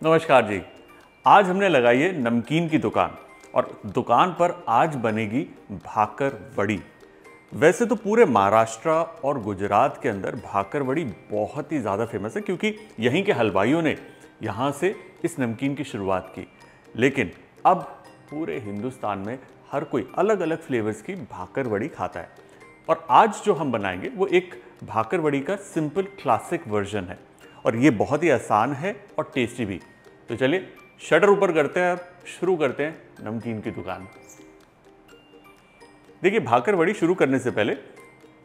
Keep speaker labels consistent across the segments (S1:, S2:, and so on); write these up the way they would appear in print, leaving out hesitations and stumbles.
S1: नमस्कार जी। आज हमने लगाई है नमकीन की दुकान और दुकान पर आज बनेगी भाकर वड़ी। वैसे तो पूरे महाराष्ट्र और गुजरात के अंदर भाकर वड़ी बहुत ही ज़्यादा फेमस है क्योंकि यहीं के हलवाइयों ने यहाँ से इस नमकीन की शुरुआत की। लेकिन अब पूरे हिंदुस्तान में हर कोई अलग अलग फ्लेवर्स की भाकर वड़ी खाता है और आज जो हम बनाएंगे वो एक भाकर वड़ी का सिंपल क्लासिक वर्जन है और ये बहुत ही आसान है और टेस्टी भी। तो चलिए शटर ऊपर करते हैं और शुरू करते हैं नमकीन की दुकान। देखिए, भाकर वड़ी शुरू करने से पहले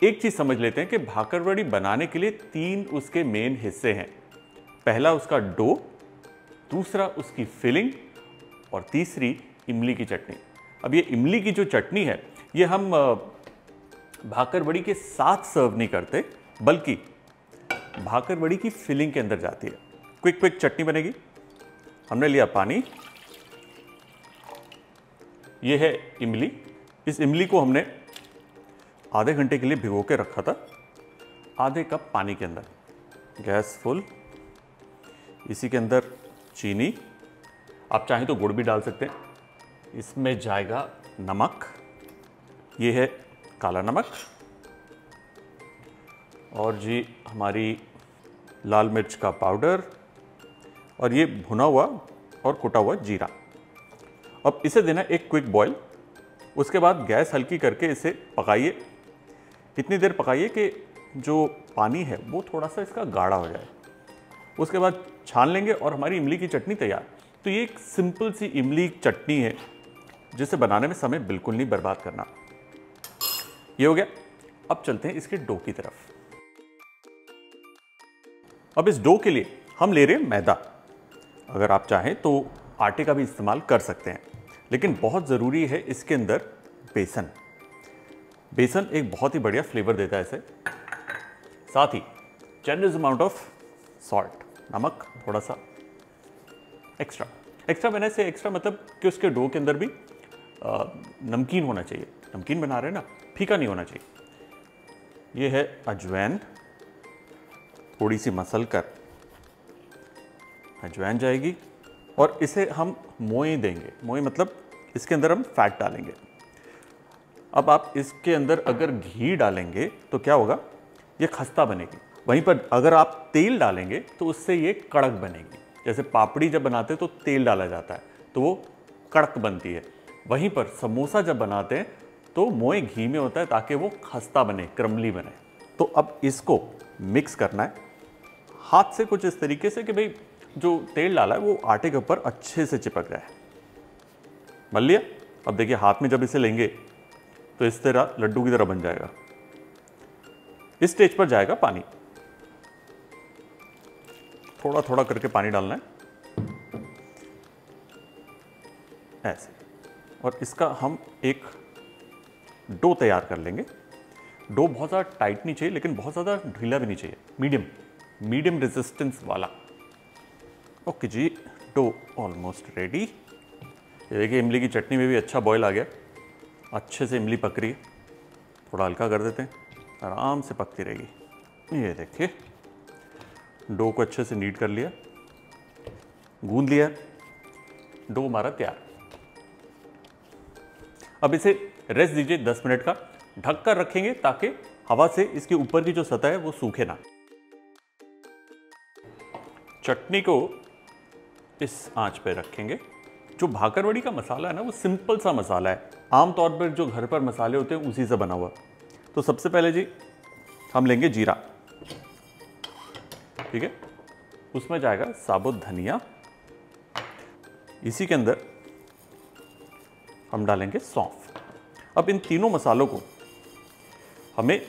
S1: एक चीज समझ लेते हैं कि भाकर वड़ी बनाने के लिए तीन उसके मेन हिस्से हैं। पहला उसका डो, दूसरा उसकी फिलिंग और तीसरी इमली की चटनी। अब ये इमली की जो चटनी है ये हम भाकर वड़ी के साथ सर्व नहीं करते, बल्कि भाकर वड़ी की फिलिंग के अंदर जाती है। क्विक चटनी बनेगी। हमने लिया पानी, ये है इमली। इस इमली को हमने आधे घंटे के लिए भिगो के रखा था आधे कप पानी के अंदर। Gas full. इसी के अंदर चीनी, आप चाहें तो गुड़ भी डाल सकते हैं। इसमें जाएगा नमक, ये है काला नमक, और जी हमारी लाल मिर्च का पाउडर, और ये भुना हुआ और कुटा हुआ जीरा। अब इसे देना एक क्विक बॉईल। उसके बाद गैस हल्की करके इसे पकाइए। इतनी देर पकाइए कि जो पानी है वो थोड़ा सा इसका गाढ़ा हो जाए। उसके बाद छान लेंगे और हमारी इमली की चटनी तैयार। तो ये एक सिंपल सी इमली चटनी है जिसे बनाने में समय बिल्कुल नहीं बर्बाद करना। ये हो गया। अब चलते हैं इसके डो की तरफ। अब इस डो के लिए हम ले रहे हैं मैदा। अगर आप चाहें तो आटे का भी इस्तेमाल कर सकते हैं, लेकिन बहुत ज़रूरी है इसके अंदर बेसन। बेसन एक बहुत ही बढ़िया फ्लेवर देता है इसे। साथ ही जेनरस अमाउंट ऑफ सॉल्ट, नमक थोड़ा सा एक्स्ट्रा मैंने से एक्स्ट्रा मतलब कि उसके डो के अंदर भी नमकीन होना चाहिए। नमकीन बना रहे हैं ना, फीका नहीं होना चाहिए। ये है अजवाइन, थोड़ी सी मसल कर अजवाइन जाएगी और इसे हम मोए देंगे। मोए मतलब इसके अंदर हम फैट डालेंगे। अब आप इसके अंदर अगर घी डालेंगे तो क्या होगा, ये खस्ता बनेगी। वहीं पर अगर आप तेल डालेंगे तो उससे ये कड़क बनेगी। जैसे पापड़ी जब बनाते हैं तो तेल डाला जाता है तो वो कड़क बनती है। वहीं पर समोसा जब बनाते हैं तो मोए घी में होता है ताकि वो खस्ता बने, क्रमली बने। तो अब इसको मिक्स करना है हाथ से कुछ इस तरीके से कि भाई जो तेल डाला है वो आटे के ऊपर अच्छे से चिपक जाए। बन लिया। अब देखिए हाथ में जब इसे लेंगे तो इस तरह लड्डू की तरह बन जाएगा। इस स्टेज पर जाएगा पानी। थोड़ा थोड़ा करके पानी डालना है ऐसे, और इसका हम एक डो तैयार कर लेंगे। डो बहुत ज़्यादा टाइट नहीं चाहिए लेकिन बहुत ज़्यादा ढीला भी नहीं चाहिए, मीडियम रेजिस्टेंस वाला। ओके जी, डो ऑलमोस्ट रेडी। ये देखिए इमली की चटनी में भी अच्छा बॉयल आ गया, अच्छे से इमली पक रही है। थोड़ा हल्का कर देते हैं, आराम से पकती रहेगी। ये देखिए डो को अच्छे से नीट कर लिया, गूंद लिया, डो हमारा तैयार। अब इसे रेस्ट दीजिए 10 मिनट का। ढक कर रखेंगे ताकि हवा से इसके ऊपर की जो सतह है वो सूखे ना। चटनी को इस आंच पे रखेंगे। जो भाकर वड़ी का मसाला है ना वो सिंपल सा मसाला है, आमतौर पर जो घर पर मसाले होते हैं उसी से बना हुआ। तो सबसे पहले जी हम लेंगे जीरा, ठीक है। उसमें जाएगा साबुत धनिया। इसी के अंदर हम डालेंगे सौंफ। अब इन तीनों मसालों को हमें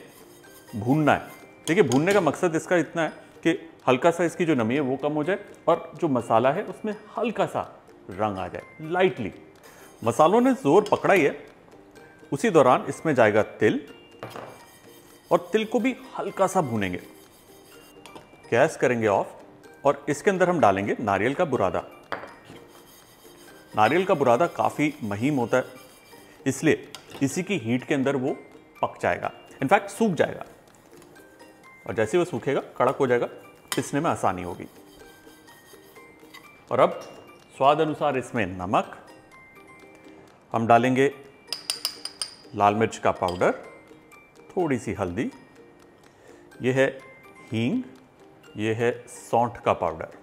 S1: भूनना है। देखिए भूनने का मकसद इसका इतना है कि हल्का सा इसकी जो नमी है वो कम हो जाए और जो मसाला है उसमें हल्का सा रंग आ जाए, लाइटली। मसालों ने जोर पकड़ा ही है। उसी दौरान इसमें जाएगा तिल, और तिल को भी हल्का सा भूनेंगे। गैस करेंगे ऑफ, और इसके अंदर हम डालेंगे नारियल का बुरादा। नारियल का बुरादा काफ़ी महीन होता है, इसलिए इसी की हीट के अंदर वो पक जाएगा, इनफैक्ट सूख जाएगा। और जैसे वो सूखेगा कड़क हो जाएगा, पिसने में आसानी होगी। और अब स्वाद अनुसार इसमें नमक, हम डालेंगे लाल मिर्च का पाउडर, थोड़ी सी हल्दी, ये है हींग, ये है सौंठ का पाउडर।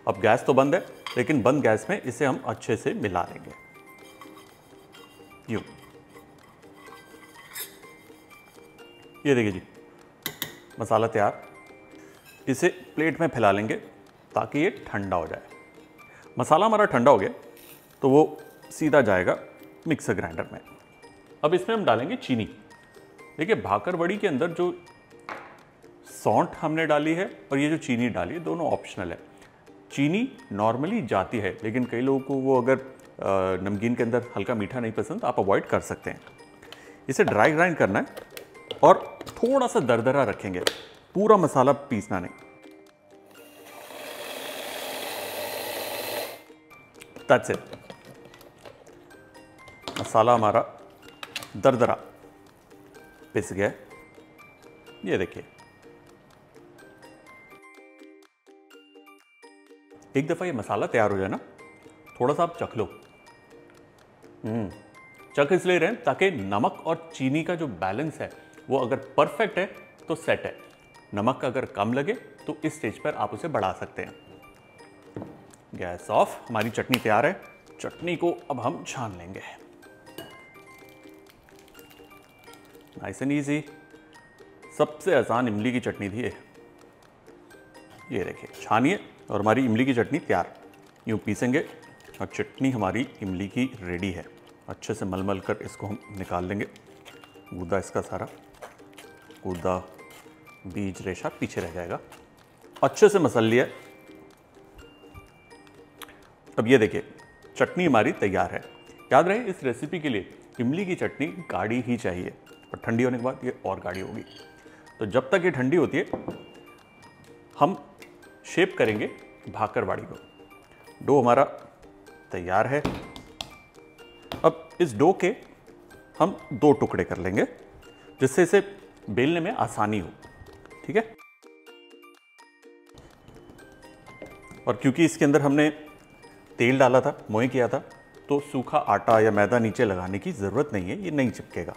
S1: अब गैस तो बंद है, लेकिन बंद गैस में इसे हम अच्छे से मिला लेंगे। यूं, ये देखिए जी, मसाला तैयार। इसे प्लेट में फैला लेंगे ताकि ये ठंडा हो जाए। मसाला हमारा ठंडा हो गया तो वो सीधा जाएगा मिक्सर ग्राइंडर में। अब इसमें हम डालेंगे चीनी। देखिए, भाकर वड़ी के अंदर जो सौंठ हमने डाली है और ये जो चीनी डाली है, दोनों ऑप्शनल है। चीनी नॉर्मली जाती है, लेकिन कई लोगों को वो अगर नमकीन के अंदर हल्का मीठा नहीं पसंद, आप अवॉइड कर सकते हैं। इसे ड्राई ग्राइंड करना है और थोड़ा सा दरदरा रखेंगे, पूरा मसाला पीसना नहीं। दैट्स इट, मसाला हमारा दरदरा पिस गया। ये देखिए, एक दफ़ा ये मसाला तैयार हो जाए ना, थोड़ा सा आप चख लो। चख इसलिए रहे ताकि नमक और चीनी का जो बैलेंस है वो अगर परफेक्ट है तो सेट है। नमक अगर कम लगे तो इस स्टेज पर आप उसे बढ़ा सकते हैं। गैस ऑफ, हमारी चटनी तैयार है। चटनी को अब हम छान लेंगे। नाइस एंड इजी, सबसे आसान इमली की चटनी थी ये देखिए, छानिए और हमारी इमली की चटनी तैयार। यूँ पीसेंगे और चटनी हमारी इमली की रेडी है। अच्छे से मल कर इसको हम निकाल लेंगे। गूदा इसका सारा, गूदा बीज रेशा पीछे रह जाएगा। अच्छे से मसल लिया। अब ये देखिए, चटनी हमारी तैयार है। याद रहे, इस रेसिपी के लिए इमली की चटनी गाढ़ी ही चाहिए और ठंडी होने के बाद ये और गाढ़ी होगी। तो जब तक ये ठंडी होती है, हम शेप करेंगे भाकर वाड़ी को। डो हमारा तैयार है। अब इस डो के हम 2 टुकड़े कर लेंगे, जिससे इसे बेलने में आसानी हो। ठीक है, और क्योंकि इसके अंदर हमने तेल डाला था, मोए किया था, तो सूखा आटा या मैदा नीचे लगाने की ज़रूरत नहीं है, ये नहीं चिपकेगा।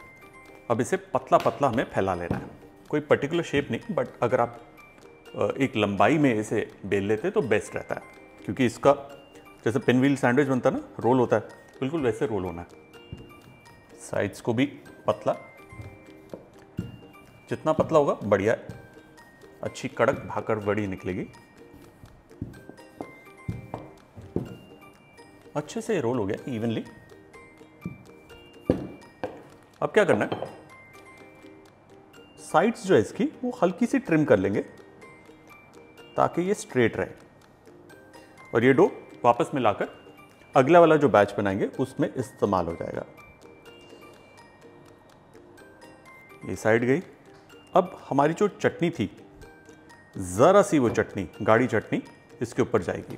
S1: अब इसे पतला पतला हमें फैला लेना है। कोई पर्टिकुलर शेप नहीं, बट अगर आप एक लंबाई में इसे बेल लेते तो बेस्ट रहता है, क्योंकि इसका जैसे पिन व्हील सैंडविच बनता है ना, रोल होता है, बिल्कुल वैसे रोल होना है। साइड्स को भी पतला, जितना पतला होगा बढ़िया है, अच्छी कड़क भाकर वड़ी निकलेगी। अच्छे से रोल हो गया इवनली। अब क्या करना है, साइड्स जो है इसकी वो हल्की सी ट्रिम कर लेंगे ताकि ये स्ट्रेट रहे, और ये डो वापस मिलाकर अगला वाला जो बैच बनाएंगे उसमें इस्तेमाल हो जाएगा। ये साइड गई। अब हमारी जो चटनी थी, ज़रा सी वो चटनी, गाढ़ी चटनी इसके ऊपर जाएगी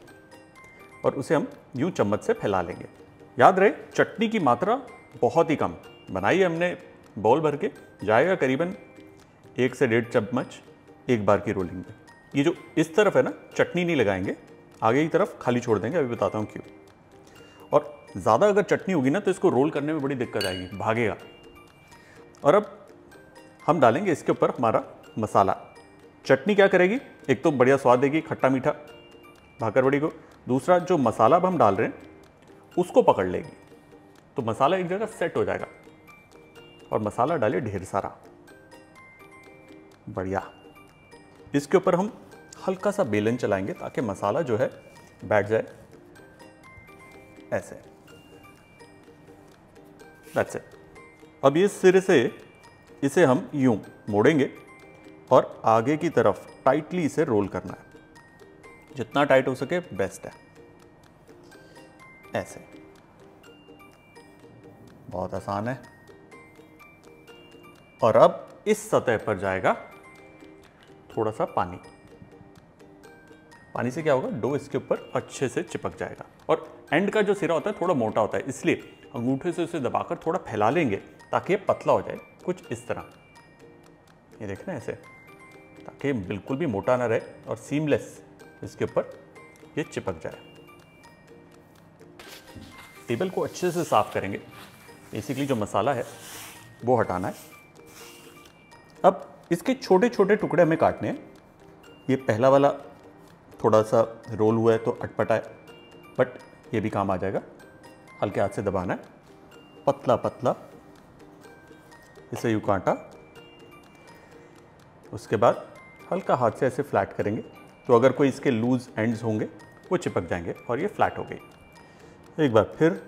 S1: और उसे हम यूं चम्मच से फैला लेंगे। याद रहे, चटनी की मात्रा बहुत ही कम बनाई है हमने, बाउल भर के जाएगा करीबन 1 से 1.5 चम्मच एक बार की रोलिंग में। ये जो इस तरफ है ना, चटनी नहीं लगाएंगे, आगे की तरफ खाली छोड़ देंगे, अभी बताता हूँ क्यों। और ज़्यादा अगर चटनी होगी ना तो इसको रोल करने में बड़ी दिक्कत आएगी, भागेगा। और अब हम डालेंगे इसके ऊपर हमारा मसाला। चटनी क्या करेगी, एक तो बढ़िया स्वाद देगी, खट्टा मीठा भाकर वड़ी को। दूसरा, जो मसाला अब हम डाल रहे हैं उसको पकड़ लेगी, तो मसाला एक जगह सेट हो जाएगा। और मसाला डालिए ढेर सारा, बढ़िया। इसके ऊपर हम हल्का सा बेलन चलाएंगे ताकि मसाला जो है बैठ जाए ऐसे। That's it. अब ये सिरे से इसे हम यूं मोड़ेंगे और आगे की तरफ टाइटली इसे रोल करना है, जितना टाइट हो सके बेस्ट है। ऐसे, बहुत आसान है। और अब इस सतह पर जाएगा थोड़ा सा पानी। पानी से क्या होगा, डो इसके ऊपर अच्छे से चिपक जाएगा। और एंड का जो सिरा होता है थोड़ा मोटा होता है, इसलिए अंगूठे से उसे दबाकर थोड़ा फैला लेंगे ताकि ये पतला हो जाए, कुछ इस तरह। ये देखना ऐसे, ताकि बिल्कुल भी मोटा ना रहे और सीमलेस इसके ऊपर ये चिपक जाए। टेबल को अच्छे से साफ करेंगे। बेसिकली जो मसाला है वो हटाना है। अब इसके छोटे छोटे टुकड़े हमें काटने हैं। ये पहला वाला थोड़ा सा रोल हुआ है तो अटपटा है, बट ये भी काम आ जाएगा। हल्के हाथ से दबाना है, पतला पतला इसे यूँ काटा। उसके बाद हल्का हाथ से ऐसे फ्लैट करेंगे तो अगर कोई इसके लूज एंड्स होंगे वो चिपक जाएंगे और ये फ्लैट हो गई। एक बार फिर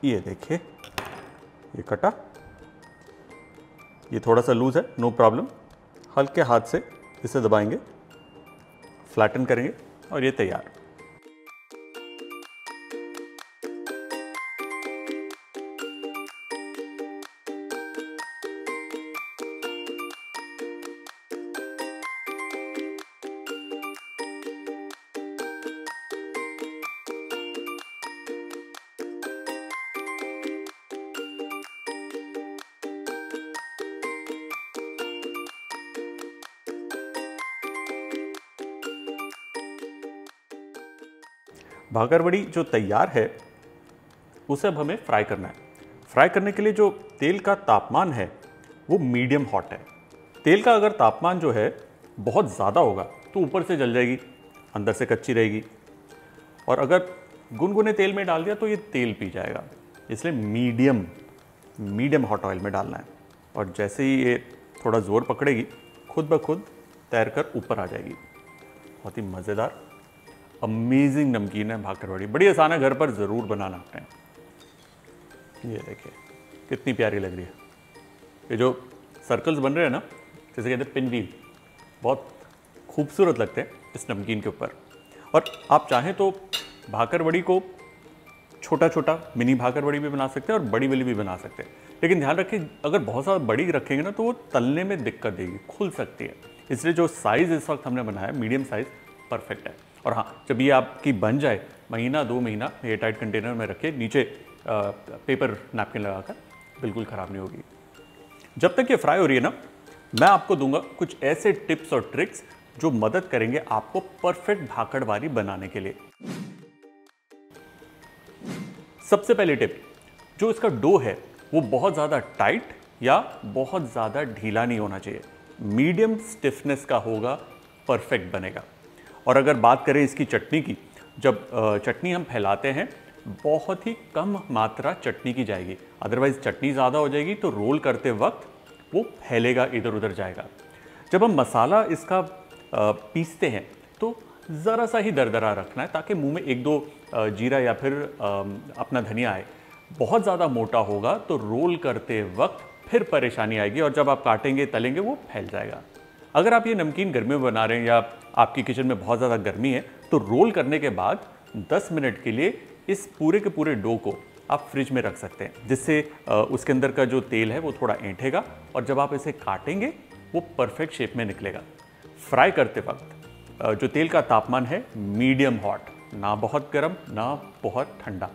S1: ये देखिए, ये कटा, ये थोड़ा सा लूज है, नो प्रॉब्लम। हल्के हाथ से इसे दबाएंगे, फ्लैटन करेंगे और ये तैयार। भाकरवड़ी जो तैयार है उसे अब हमें फ्राई करना है। फ्राई करने के लिए जो तेल का तापमान है वो मीडियम हॉट है। तेल का अगर तापमान जो है बहुत ज़्यादा होगा तो ऊपर से जल जाएगी, अंदर से कच्ची रहेगी, और अगर गुनगुने तेल में डाल दिया तो ये तेल पी जाएगा। इसलिए मीडियम हॉट ऑयल में डालना है, और जैसे ही ये थोड़ा ज़ोर पकड़ेगी खुद ब खुद तैर कर ऊपर आ जाएगी। बहुत ही मज़ेदार अमेजिंग नमकीन है भाकरवड़ी। बड़ी आसान है, घर पर ज़रूर बनाना आपने। ये देखिए कितनी प्यारी लग रही है। ये जो सर्कल्स बन रहे हैं ना, जैसे कहते हैं पिन व्हील, बहुत खूबसूरत लगते हैं इस नमकीन के ऊपर। और आप चाहें तो भाकरवड़ी को छोटा छोटा मिनी भाकरवड़ी भी बना सकते हैं और बड़ी वाली भी बना सकते हैं, लेकिन ध्यान रखें अगर बहुत ज़्यादा बड़ी रखेंगे ना तो वो तलने में दिक्कत देगी, खुल सकती है। इसलिए जो साइज़ इस वक्त हमने बनाया मीडियम साइज़ परफेक्ट है। और हाँ, जब ये आपकी बन जाए महीना 2 महीना एयर टाइट कंटेनर में रखे, नीचे पेपर नैपकिन लगाकर, बिल्कुल ख़राब नहीं होगी। जब तक ये फ्राई हो रही है ना, मैं आपको दूंगा कुछ ऐसे टिप्स और ट्रिक्स जो मदद करेंगे आपको परफेक्ट भाकरवड़ी बनाने के लिए। सबसे पहली टिप, जो इसका डो है वो बहुत ज़्यादा टाइट या बहुत ज़्यादा ढीला नहीं होना चाहिए, मीडियम स्टिफनेस का होगा, परफेक्ट बनेगा। और अगर बात करें इसकी चटनी की, जब चटनी हम फैलाते हैं बहुत ही कम मात्रा चटनी की जाएगी, अदरवाइज चटनी ज़्यादा हो जाएगी तो रोल करते वक्त वो फैलेगा, इधर उधर जाएगा। जब हम मसाला इसका पीसते हैं तो ज़रा सा ही दरदरा रखना है ताकि मुंह में 1-2 जीरा या फिर अपना धनिया आए। बहुत ज़्यादा मोटा होगा तो रोल करते वक्त फिर परेशानी आएगी और जब आप काटेंगे तलेंगे वो फैल जाएगा। अगर आप ये नमकीन गर्मी में बना रहे हैं या आपकी किचन में बहुत ज़्यादा गर्मी है तो रोल करने के बाद 10 मिनट के लिए इस पूरे के पूरे डो को आप फ्रिज में रख सकते हैं, जिससे उसके अंदर का जो तेल है वो थोड़ा ऐंठेगा और जब आप इसे काटेंगे वो परफेक्ट शेप में निकलेगा। फ्राई करते वक्त जो तेल का तापमान है मीडियम हॉट, ना बहुत गर्म ना बहुत ठंडा।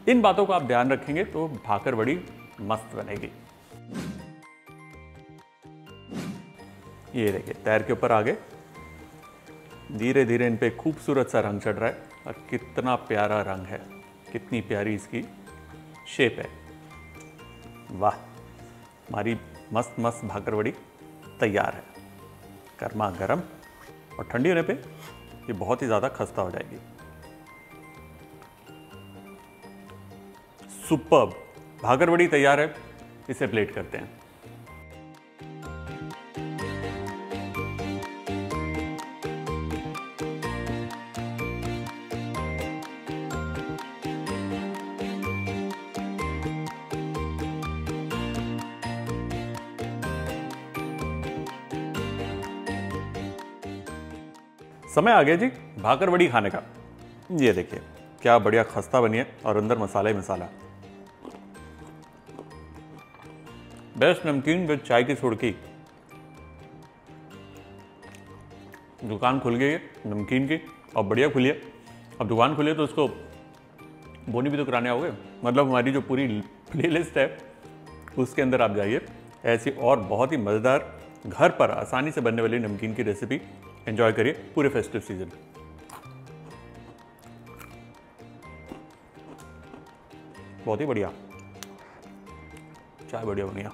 S1: इन बातों को आप ध्यान रखेंगे तो भाकरवड़ी मस्त बनेगी। ये देखिए तैर के ऊपर आ गए, धीरे धीरे इन पे खूबसूरत सा रंग चढ़ रहा है और कितना प्यारा रंग है, कितनी प्यारी इसकी शेप है। वाह, हमारी मस्त मस्त भाकरवड़ी तैयार है, गर्मा गर्म, और ठंडी होने पे ये बहुत ही ज़्यादा खस्ता हो जाएगी। सुपर्ब, भाकरवड़ी तैयार है, इसे प्लेट करते हैं। समय आ गया जी भाकरवड़ी खाने का। ये देखिए क्या बढ़िया खस्ता बनी है और अंदर मसाला ही मसाला। बेस्ट नमकीन विद चाय की सुड़की। दुकान खुल गई है नमकीन की और बढ़िया खुली है। अब दुकान खुली है तो उसको बोनी भी तो कराने आओगे, मतलब हमारी जो पूरी प्लेलिस्ट है उसके अंदर आप जाइए, ऐसी और बहुत ही मज़ेदार घर पर आसानी से बनने वाली नमकीन की रेसिपी एंजॉय करिए पूरे फेस्टिव सीजन। बहुत ही बढ़िया, चाय बढ़िया बन गया।